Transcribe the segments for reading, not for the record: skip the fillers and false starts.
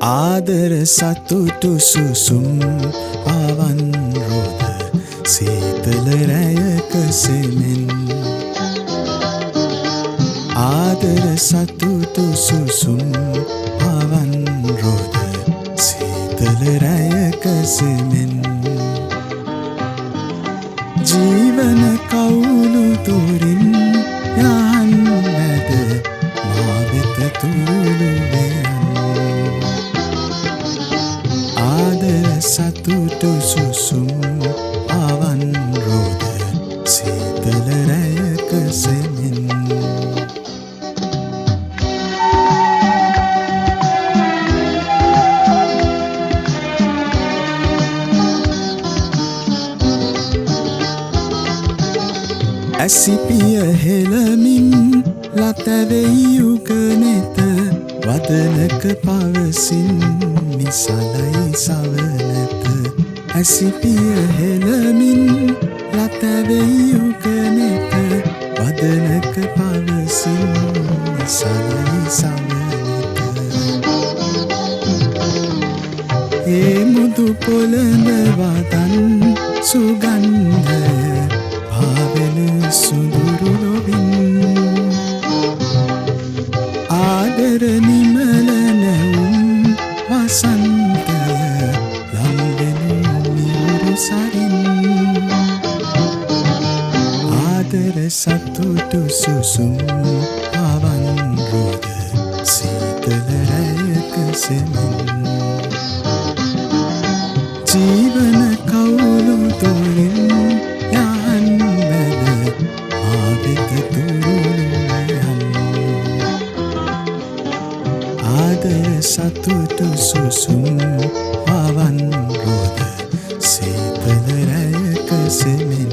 ආදර සතුටු සුසුම් පවන් රෝද සීතල රැයක සෙමෙන් ආදර සතුටු සුසුම් පවන් රෝද සීතල රැයක සෙමෙන් ජීවන කවුළු තුරින් යහන් නැද මා වෙත තුරුළු ආදර සතුටු සුසුම් පවන් රෝද සීතල රැයක සෙමෙන් ඇසිපිය හෙළමින් ලතවෙයි යුගනෙත වදනක පවසින් නිසලයි සවනත ඇසිපිය හෙළමින් ලතවෙයි යුගනෙත වදනක පවසින් නිසලයි සවනත ඒ මුදු පොළඳ වදන් සුගන්ධය භාවෙන සුඳුරු ලොවින් ආදර නිමල නැවුම් වසන්තය ලම්බෙන නිවුරු සරින් ආදර සතුටු සුසුම් පවන් රෝද සීතල රැයක සෙමෙන් ජීවන කවුළු තුරින් යහන් වැද මා වෙත තුරුළු ආදර සතුටු සුසුම් පවන් රෝද සීතල රැයක සෙමෙන්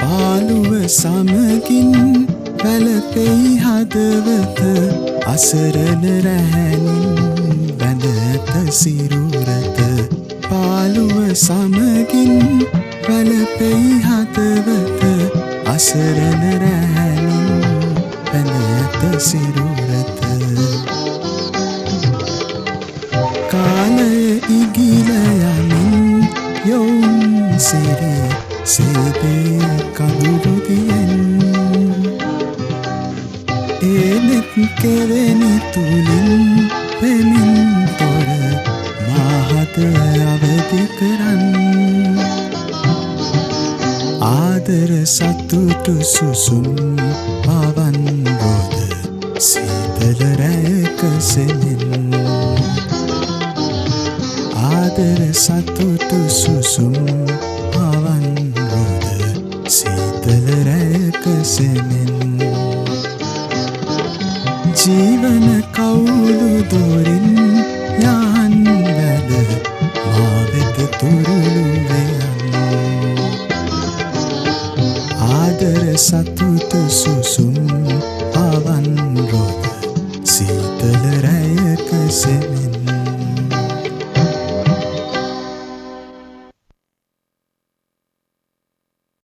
පාළුව සමගින් වැළපෙයි හදවත අසරණ රැහැනින් බැඳ ඇත සිරුරට පාළුව සමගින් වැළපෙයි හදවත අසරණ රැහැනින් බැඳ ඇත සිරුරට කාලය ඉගිල යමින් යොවුන් සිරි සේදේ කඳුළු දියෙන් ඒ නෙත් කෙවෙනි තුලින් පෙමින් තොර මාහත අවදි කරන් ආදර සතුටු සුසුම් පවන් රෝද සීතල රැයක සෙමෙන් ආදර සතුටු සුසුම් පවන් රෝද සීතල රැයක සෙමෙන් ජීවන කවුළු දුරින්